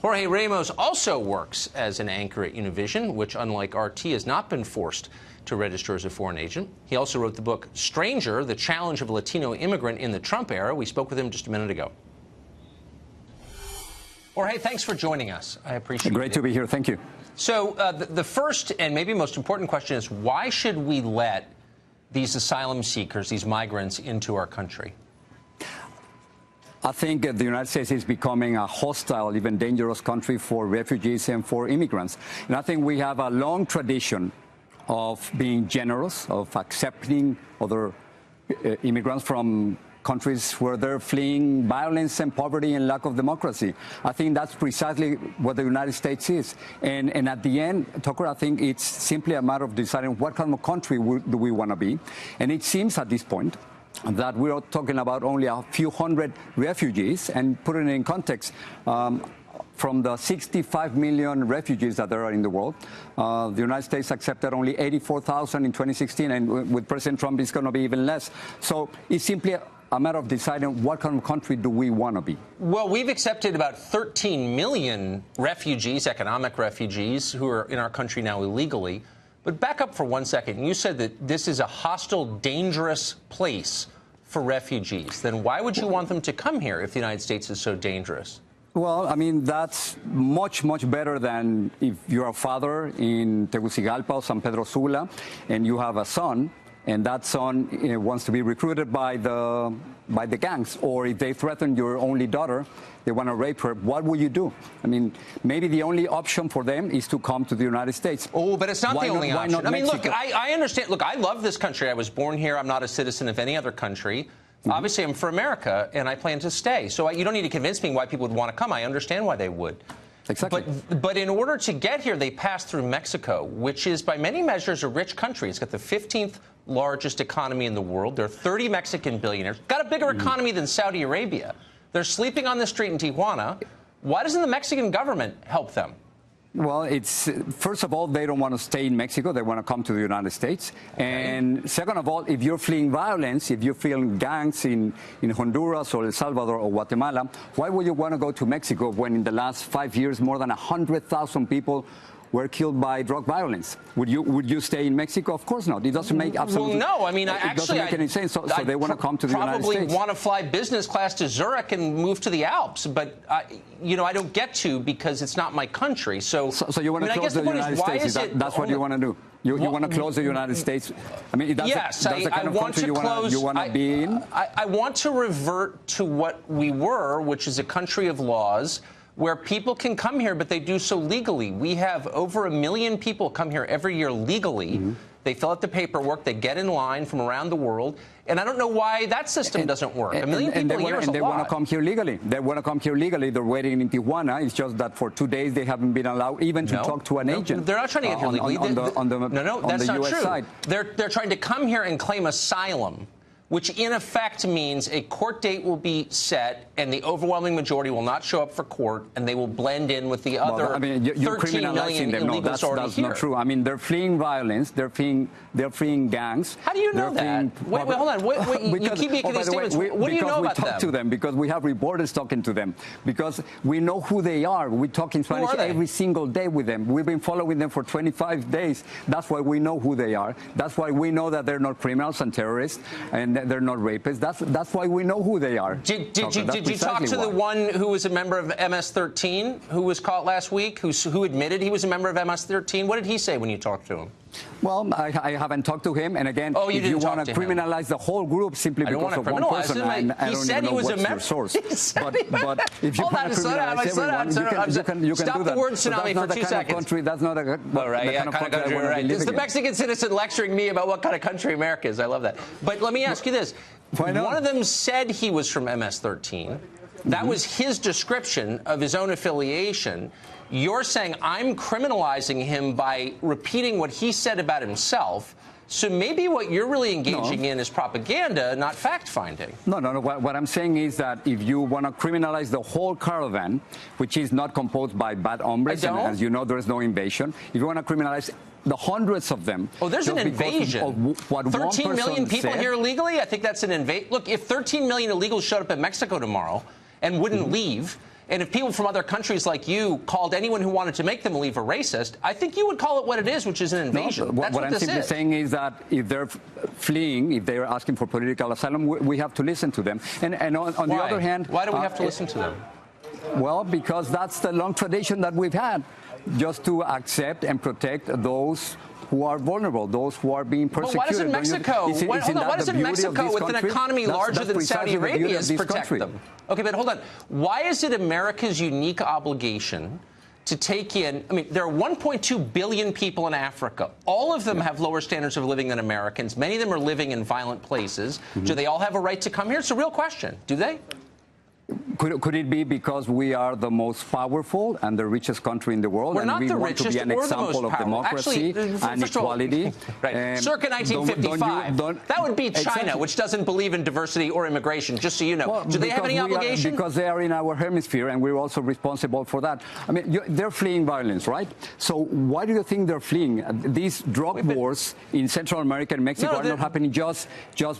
Jorge Ramos also works as an anchor at Univision, which, unlike RT, has not been forced to register as a foreign agent. He also wrote the book Stranger, The Challenge of a Latino Immigrant in the Trump Era. We spoke with him just a minute ago. Jorge, thanks for joining us. I appreciate it. Great to be here. Thank you. So the first and maybe most important question is, why should we let these asylum seekers, these migrants, into our country? I think the United States is becoming a hostile, even dangerous country for refugees and for immigrants. And I think we have a long tradition of being generous, of accepting other immigrants from countries where they're fleeing violence and poverty and lack of democracy. I think that's precisely what the United States is. And at the end, Tucker, I think it's simply a matter of deciding what kind of country do we want to be. And it seems at this point that we're talking about only a few hundred refugees, and putting it in context, from the 65 million refugees that there are in the world, the United States accepted only 84,000 in 2016, and with President Trump, it's going to be even less. So it's simply a matter of deciding what kind of country do we want to be. Well, we've accepted about 13 million refugees, economic refugees, who are in our country now illegally. But back up for 1 second. You said that this is a hostile, dangerous place for refugees. Then why would you want them to come here if the United States is so dangerous? Well, I mean, that's much, much better than if you're a father in Tegucigalpa or San Pedro Sula and you have a son, and that son wants to be recruited by the gangs, or if they threaten your only daughter, they want to rape her, what will you do? I mean, maybe the only option for them is to come to the United States. Oh, but it's not the only option. I mean, look, I understand. Look, I love this country. I was born here. I'm not a citizen of any other country. Mm-hmm. Obviously, I'm for America, and I plan to stay. So you don't need to convince me why people would want to come. I understand why they would. Exactly. But in order to get here, they pass through Mexico, which is, by many measures, a rich country. It's got the 15th largest economy in the world. There are 30 Mexican billionaires. Got a bigger economy than Saudi Arabia. They're sleeping on the street in Tijuana. Why doesn't the Mexican government help them? Well, it's first of all, they don't want to stay in Mexico. They want to come to the United States. Okay. And second of all, if you're fleeing violence, if you're fleeing gangs in Honduras or El Salvador or Guatemala, why would you want to go to Mexico when in the last 5 years more than 100,000 people were killed by drug violence? Would you stay in Mexico? Of course not. It doesn't make absolutely. Well, no. I mean, it doesn't make any sense. So they want to come to the United States. Probably want to fly business class to Zurich and move to the Alps, but I don't get to because it's not my country. So you want to close the United States? That's what you want to do. You want to close the United States? I mean, that's the kind of country you want to be in? I want to revert to what we were, which is a country of laws, where people can come here, but they do so legally. We have over 1 million people come here every year legally. Mm-hmm. They fill out the paperwork. They get in line from around the world. And I don't know why that system doesn't work. 1 million people a year is a lot. And they want to come here legally. They want to come here legally. They're waiting in Tijuana. It's just that for 2 days they haven't been allowed even to talk to an agent. They're not trying to get here legally. On the US side. They're trying to come here and claim asylum, which in effect means a court date will be set and the overwhelming majority will not show up for court, and they will blend in with the other 13 million illegals already that's here. Not true. I mean, they're fleeing violence. They're fleeing gangs. How do you know that? Wait, hold on. You keep making these statements. What do you know about them? Because we talk to them, because we have reporters talking to them, because we know who they are. We talk in Spanish every single day with them. We've been following them for 25 days. That's why we know who they are. That's why we know that they're not criminals and terrorists, and they're not rapists. That's why we know who they are. Did you talk to the one who was a member of MS-13 who was caught last week, who admitted he was a member of MS-13? What did he say when you talked to him? Well, I haven't talked to him. And again, if you want to criminalize the whole group simply because of one person, I don't even know what's your source. But if you want to criminalize everyone, you can do that. Stop the word tsunami for 2 seconds. That's not the kind of country I want to be living in. It's the Mexican citizen lecturing me about what kind of country America is. I love that. But let me ask you this. One of them said he was from MS-13. That was his description of his own affiliation. You're saying I'm criminalizing him by repeating what he said about himself. So maybe what you're really engaging in is propaganda, not fact-finding. No. What I'm saying is that if you want to criminalize the whole caravan, which is not composed by bad hombres, and as you know, there is no invasion. If you want to criminalize the hundreds of them. Oh, there's an invasion. Of what 13 million people here illegally? I think that's an invasion. Look, if 13 million illegals showed up in Mexico tomorrow and wouldn't leave, And if people from other countries like you called anyone who wanted to make them leave a racist, I think you would call it what it is, which is an invasion. No, That's what I'm simply saying is that if they're fleeing, if they're asking for political asylum, we have to listen to them. And on the other hand... Why do we have to listen to them? Well, because that's the long tradition that we've had, just to accept and protect those who are vulnerable, those who are being persecuted. Well, why doesn't Mexico, why doesn't Mexico with an economy larger than Saudi Arabia's protect them? Okay, but hold on. Why is it America's unique obligation to take in, I mean, there are 1.2 billion people in Africa. All of them have lower standards of living than Americans. Many of them are living in violent places. Do they all have a right to come here? It's a real question. Do they? Could it be because we are the most powerful and the richest country in the world, and we want to be an example of democracy and equality? Right. Circa 1955, that would be China, which doesn't believe in diversity or immigration, just so you know. Well, do they have any obligation? Because they are in our hemisphere, and we're also responsible for that. I mean, they're fleeing violence, right? So why do you think they're fleeing? These drug wars in Central America and Mexico are not happening just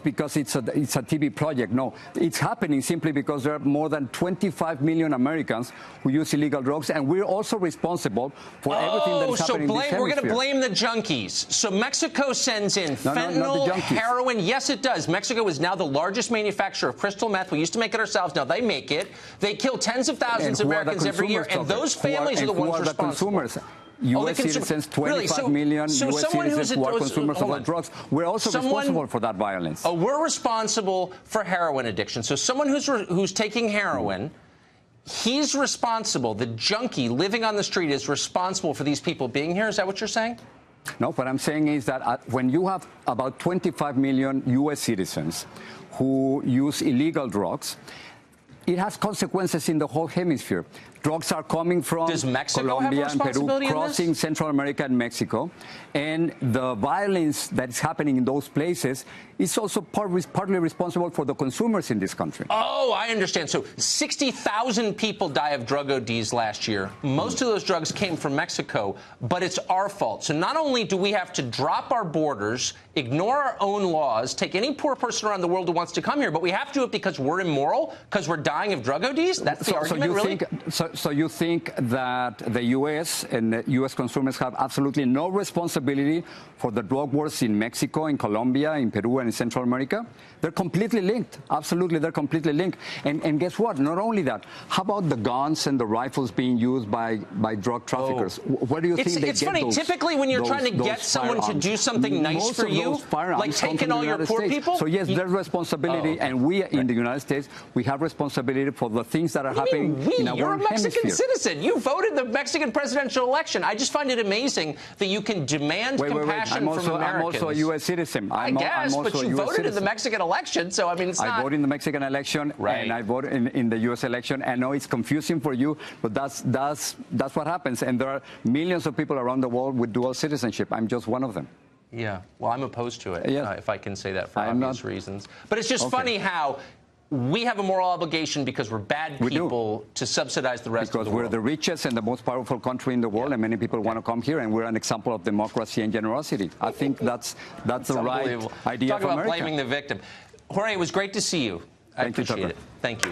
because it's a TV project. No, it's happening simply because there are more than 25 million Americans who use illegal drugs, and we're also responsible for everything that is happening in this hemisphere. We're going to blame the junkies. So Mexico sends in fentanyl, heroin. Yes, it does. Mexico is now the largest manufacturer of crystal meth. We used to make it ourselves. Now they make it. They kill tens of thousands of Americans every year, and those families are the ones responsible. U.S. citizens, 25 million U.S. citizens who are consumers of drugs. We're also responsible for that violence. Oh, we're responsible for heroin addiction. So someone who's taking heroin, he's responsible. The junkie living on the street is responsible for these people being here. Is that what you're saying? No, what I'm saying is that when you have about 25 million U.S. citizens who use illegal drugs, it has consequences in the whole hemisphere. Drugs are coming from Colombia and Peru, crossing Central America and Mexico. And the violence that is happening in those places is also partly responsible for the consumers in this country. Oh, I understand. So 60,000 people die of drug ODs last year. Most of those drugs came from Mexico, but it's our fault. So not only do we have to drop our borders, ignore our own laws, take any poor person around the world who wants to come here, but we have to do it because we're immoral, because we're dying of drug ODs? That's the argument, really? So you think that the U.S. and the U.S. consumers have absolutely no responsibility for the drug wars in Mexico, in Colombia, in Peru, and in Central America? They're completely linked. Absolutely, they're completely linked. And guess what? Not only that, how about the guns and the rifles being used by drug traffickers? Where do you think they get those? It's funny. Typically, when you're trying to get someone to do something nice for you, like taking all your poor people? So yes, there's responsibility, and we in the United States, we have responsibility for the things that are happening in our You're a Mexican hemisphere. citizen. You voted the Mexican presidential election. I just find it amazing that you can demand compassion from Americans. I'm also a U.S. citizen. I guess, but you voted in the Mexican election, so I mean, it's not... I voted in the Mexican election, and I voted in the U.S. election. I know it's confusing for you, but that's what happens. And there are millions of people around the world with dual citizenship. I'm just one of them. Yeah, well, I'm opposed to it, if I can say that for obvious reasons. But it's just funny how we have a moral obligation because we're bad people to subsidize the rest of the world. Because we're the richest and the most powerful country in the world, and many people want to come here, and we're an example of democracy and generosity. I think that's the right idea of America. Talk about blaming the victim. Jorge, it was great to see you. I appreciate it. Thank you.